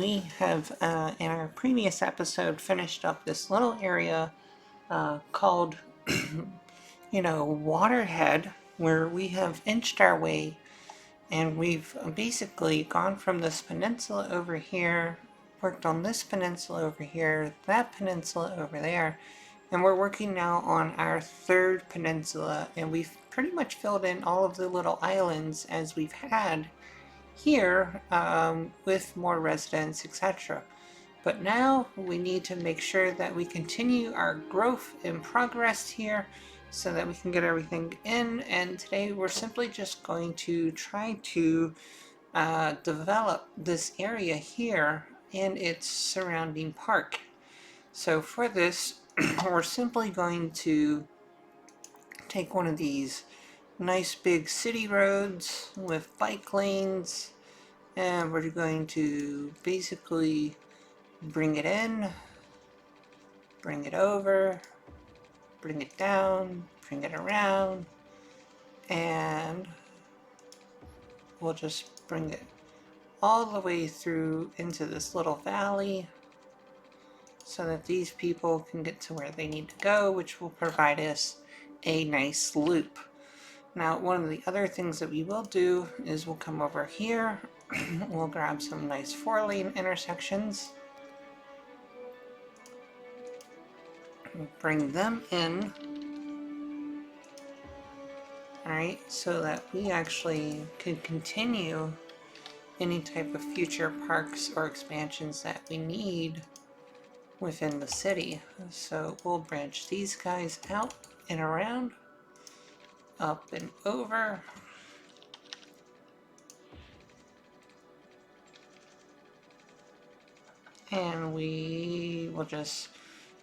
We have, in our previous episode, finished up this little area called, Waterhead, where we have inched our way, and we've basically gone from this peninsula over here, worked on this peninsula over here, that peninsula over there, and we're working now on our third peninsula, and we've pretty much filled in all of the little islands as we've had here, with more residents, etc. But now we need to make sure that we continue our growth and progress here so that we can get everything in, and today we're simply just going to try to develop this area here and its surrounding park. So for this, we're simply going to take one of these nice big city roads with bike lanes, and we're going to basically bring it in, bring it over, bring it down, bring it around, and we'll just bring it all the way through into this little valley so that these people can get to where they need to go, which will provide us a nice loop. Now, one of the other things that we will do is we'll come over here, we'll grab some nice 4-lane intersections, bring them in, alright, so that we actually can continue any type of future parks or expansions that we need within the city. So we'll branch these guys out and around, up and over, and we will just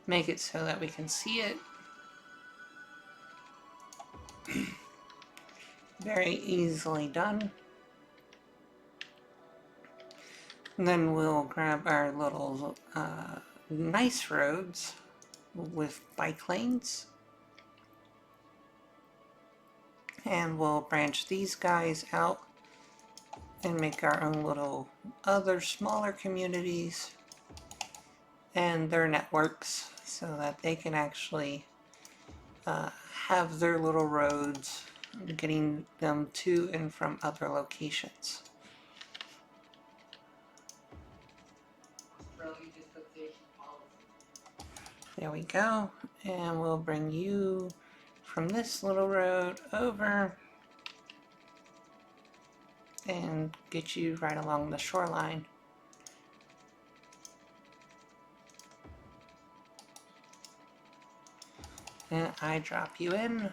make it so that we can see it. Very easily done. And then we'll grab our little nice roads with bike lanes, and we'll branch these guys out and make our own little other smaller communities and their networks so that they can actually have their little roads, getting them to and from other locations. There we go, and we'll bring you from this little road over and get you right along the shoreline. And I drop you in,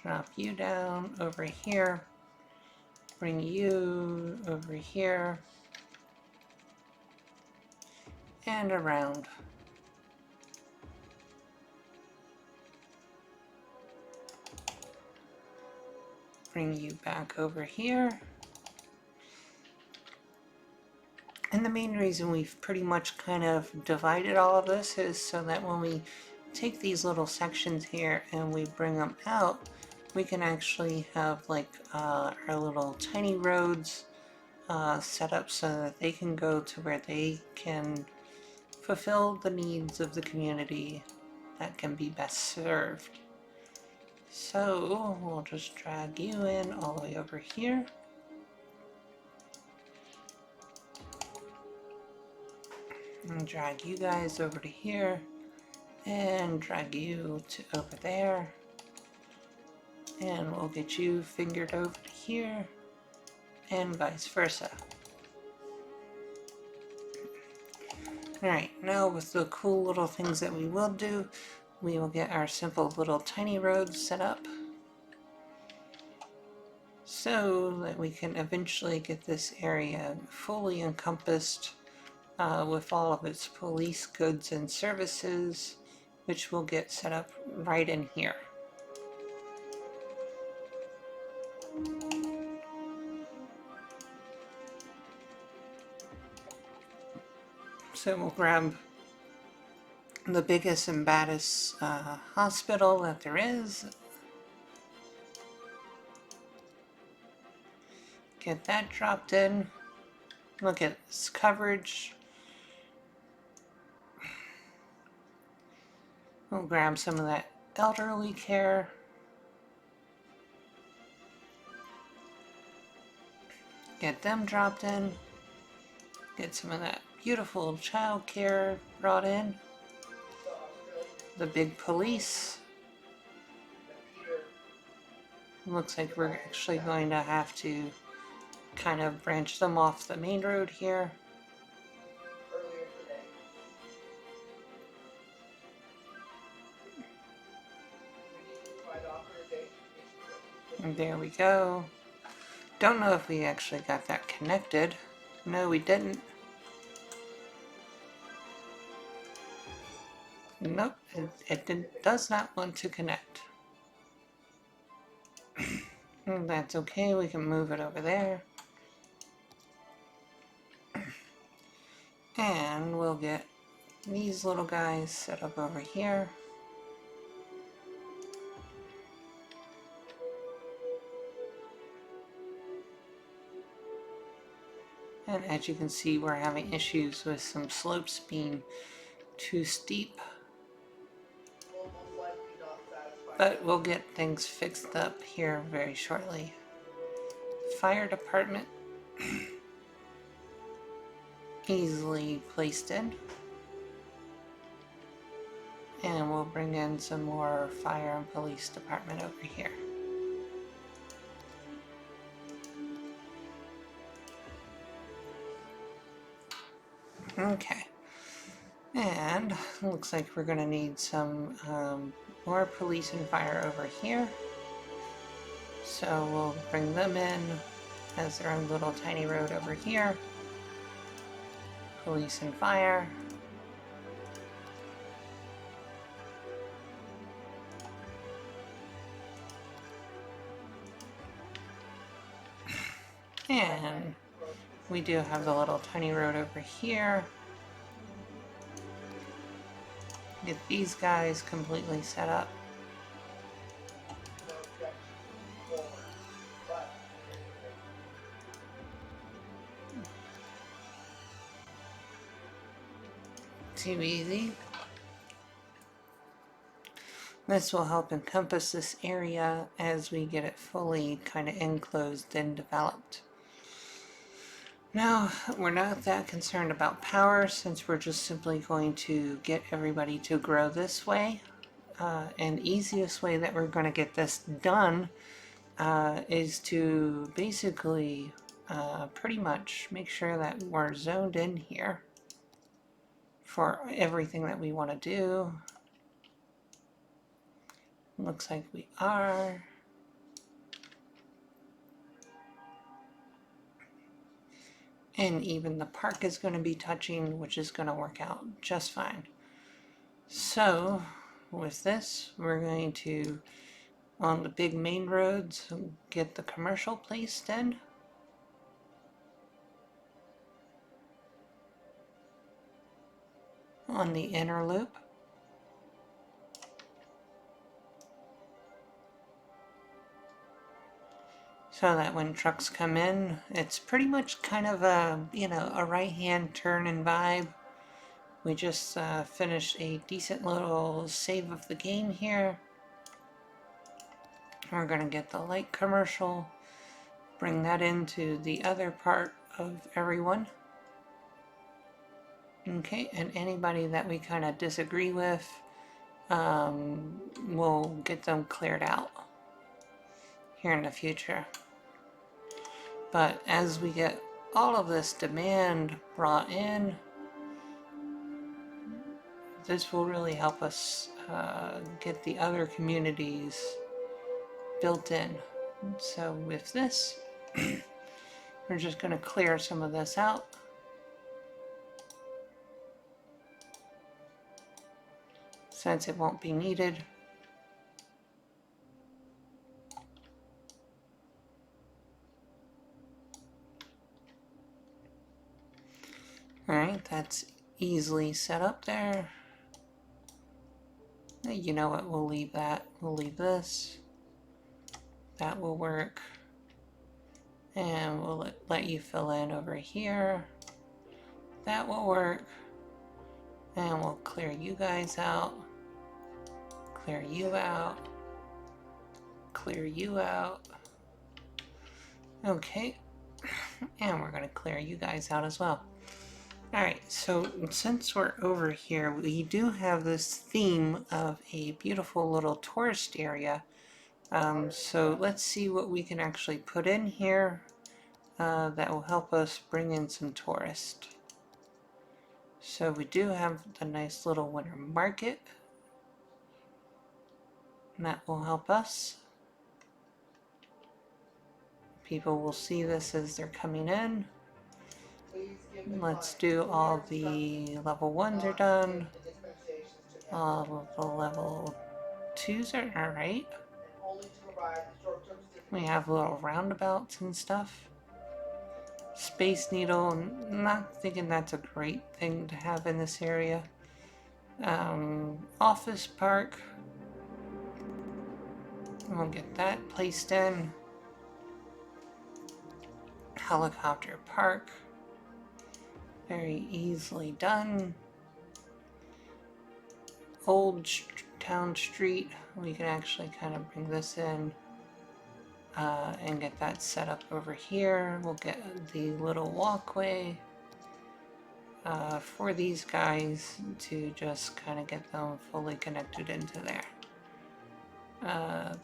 drop you down over here, bring you over here, and around. Bring you back over here. And the main reason we've pretty much kind of divided all of this is so that when we take these little sections here and we bring them out, we can actually have like our little tiny roads set up so that they can go to where they can fulfill the needs of the community that can be best served. So we'll just drag you in all the way over here. And drag you guys over to here, and drag you to over there, and we'll get you fingered over to here, and vice versa. Alright, now with the cool little things that we will do, we will get our simple little tiny roads set up so that we can eventually get this area fully encompassed with all of its police goods and services, which will get set up right in here. So we'll grab the biggest and baddest hospital that there is. Get that dropped in. Look at this coverage. We'll grab some of that elderly care. Get them dropped in. Get some of that beautiful child care brought in. The big police. Looks like we're actually going to have to kind of branch them off the main road here. And there we go. Don't know if we actually got that connected. No, we didn't. Nope, it does not want to connect. That's okay, we can move it over there. And we'll get these little guys set up over here. And as you can see, we're having issues with some slopes being too steep. But we'll get things fixed up here very shortly. Fire department. Easily placed in. And we'll bring in some more fire and police department over here. Okay. And looks like we're gonna need some more police and fire over here. So we'll bring them in as their own little tiny road over here. Police and fire. And we do have the little tiny road over here. Get these guys completely set up. Too easy. This will help encompass this area as we get it fully kind of enclosed and developed. Now, we're not that concerned about power since we're just simply going to get everybody to grow this way. And the easiest way that we're going to get this done is to basically pretty much make sure that we're zoned in here for everything that we want to do. Looks like we are. And even the park is going to be touching, which is going to work out just fine. So with this, we're going to, on the big main roads, get the commercial placed in. On the inner loop. So that when trucks come in, it's pretty much kind of a, you know, a right-hand turn and vibe. We just finished a decent little save of the game here. We're going to get the light commercial, bring that into the other part of everyone. Okay, and anybody that we kind of disagree with, we'll get them cleared out here in the future. But as we get all of this demand brought in, this will really help us get the other communities built in. So with this, we're just going to clear some of this out. Since it won't be needed. Alright, that's easily set up there. You know what, we'll leave that. We'll leave this. That will work. And we'll let you fill in over here. That will work. And we'll clear you guys out. Clear you out. Clear you out. Okay. And we're going to clear you guys out as well. Alright, so since we're over here, we do have this theme of a beautiful little tourist area. So let's see what we can actually put in here that will help us bring in some tourists. So we do have the nice little winter market. And that will help us. People will see this as they're coming in. Let's do all the level 1s are done. All of the level 2s are alright. We have little roundabouts and stuff. Space Needle, not thinking that's a great thing to have in this area. Office Park. We'll get that placed in. Helicopter Park. Very easily done. Old Town Street. We can actually kind of bring this in and get that set up over here. We'll get the little walkway for these guys to just kind of get them fully connected into there.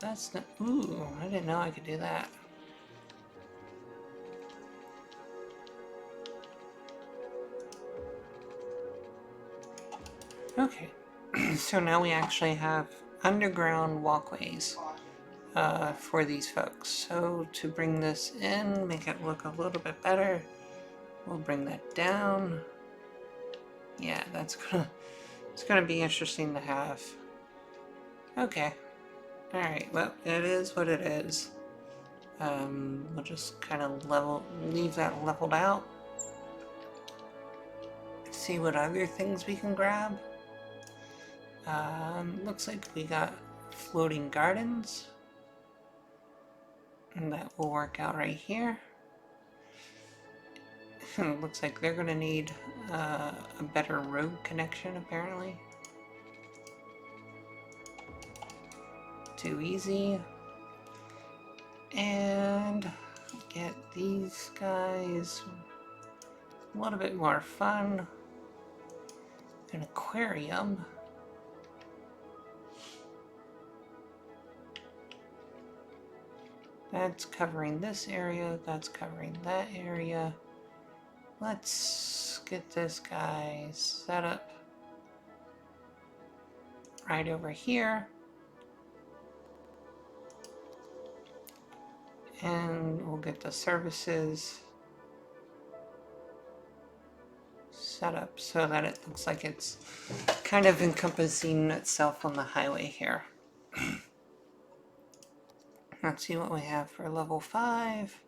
That's not, ooh, I didn't know I could do that. Okay, so now we actually have underground walkways for these folks. So to bring this in, make it look a little bit better, we'll bring that down. Yeah, it's gonna be interesting to have. Okay. Alright, well, it is what it is. We'll just kind of leave that leveled out. See what other things we can grab. Looks like we got floating gardens. And that will work out right here. Looks like they're gonna need a better road connection, apparently. Too easy. And get these guys a little bit more fun. An aquarium. That's covering this area, that's covering that area. Let's get this guy set up right over here. And we'll get the services set up so that it looks like it's kind of encompassing itself on the highway here. Let's see what we have for level 5.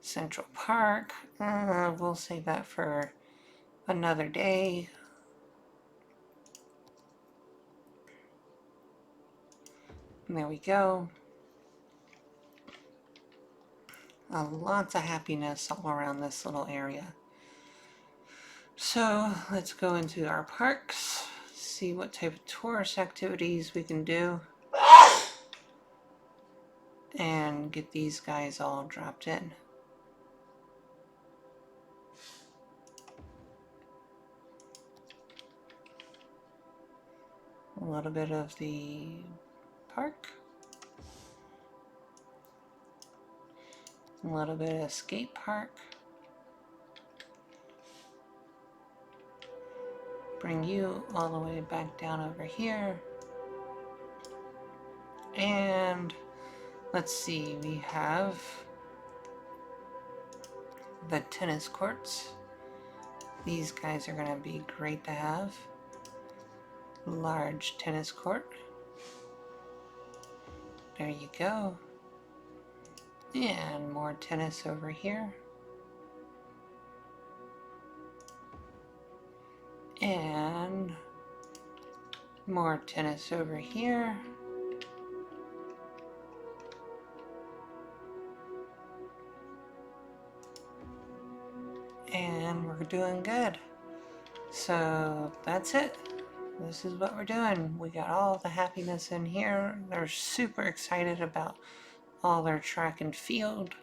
Central Park. We'll save that for another day. And there we go. Lots of happiness all around this little area. So let's go into our parks, see what type of tourist activities we can do, and get these guys all dropped in. A little bit of the park. A little bit of skate park. Bring you all the way back down over here. And let's see, we have the tennis courts. These guys are going to be great to have. Large tennis court. There you go. And more tennis over here. And more tennis over here. and we're doing good. So that's it. This is what we're doing. We got all the happiness in here. They're super excited about all their track and field.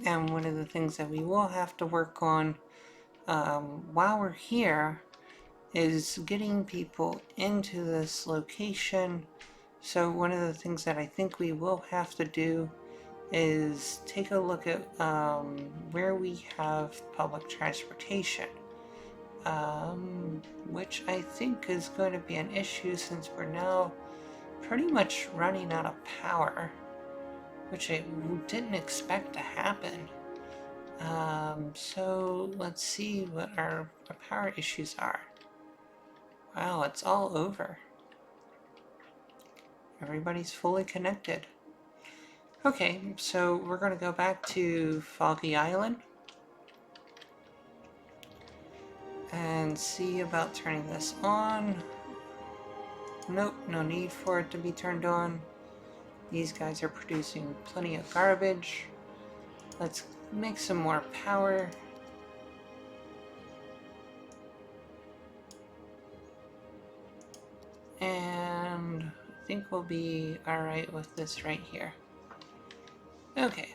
And one of the things that we will have to work on while we're here is getting people into this location. So one of the things that I think we will have to do is take a look at where we have public transportation, which I think is going to be an issue since we're now pretty much running out of power, which I didn't expect to happen. So let's see what our power issues are. Wow, it's all over. Everybody's fully connected. Okay, so we're going to go back to Foggy Island and see about turning this on. Nope, no need for it to be turned on. These guys are producing plenty of garbage. Let's make some more power. And I think we'll be alright with this right here. Okay.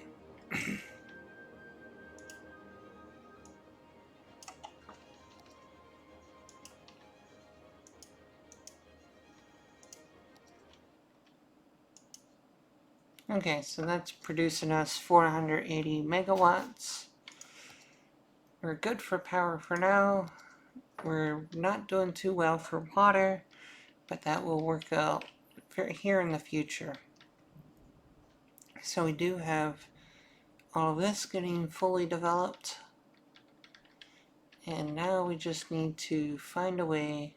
Okay, so that's producing us 480 megawatts. We're good for power for now. We're not doing too well for water, but that will work out here in the future. So we do have all of this getting fully developed. And now we just need to find a way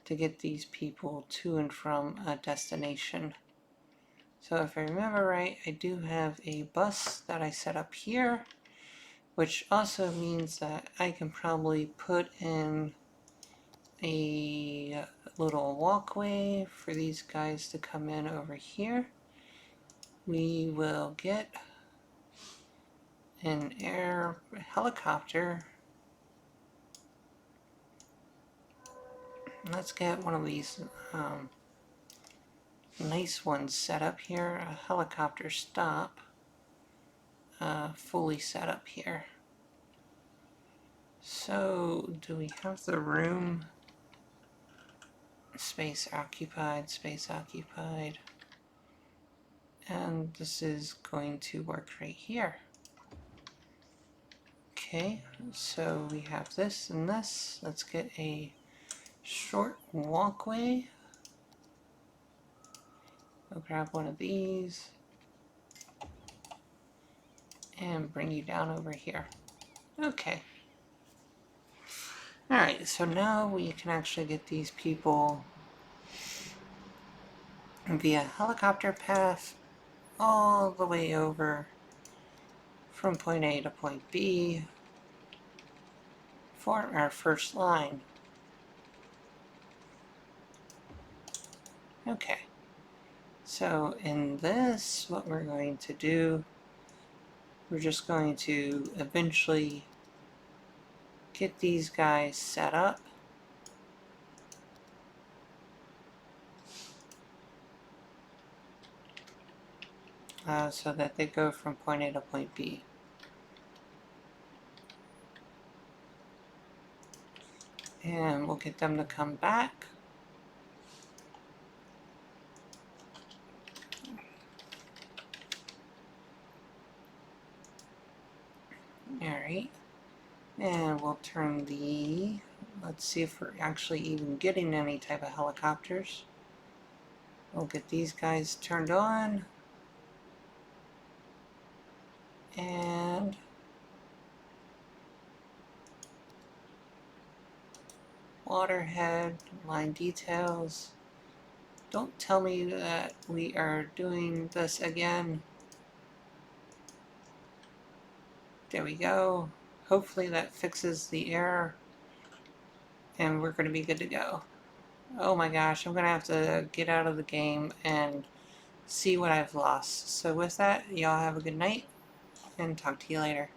to get these people to and from a destination. So if I remember right, I do have a bus that I set up here, which also means that I can probably put in a little walkway for these guys to come in over here. We will get an air helicopter. Let's get one of these nice ones set up here. A helicopter stop fully set up here. So do we have the room? Space occupied, space occupied. And this is going to work right here. Okay, so we have this and this. Let's get a short walkway. I'll grab one of these and bring you down over here. Okay. Alright, so now we can actually get these people via helicopter path all the way over from point A to point B for our first line. Okay, so in this, what we're going to do, we're just going to eventually get these guys set up. So that they go from point A to point B. And we'll get them to come back. Alright. And we'll turn the... Let's see if we're actually even getting any type of helicopters. We'll get these guys turned on. And... waterhead, line details. Don't tell me that we are doing this again. There we go. Hopefully that fixes the error and we're going to be good to go. Oh my gosh, I'm going to have to get out of the game and see what I've lost. So with that, y'all have a good night and talk to you later.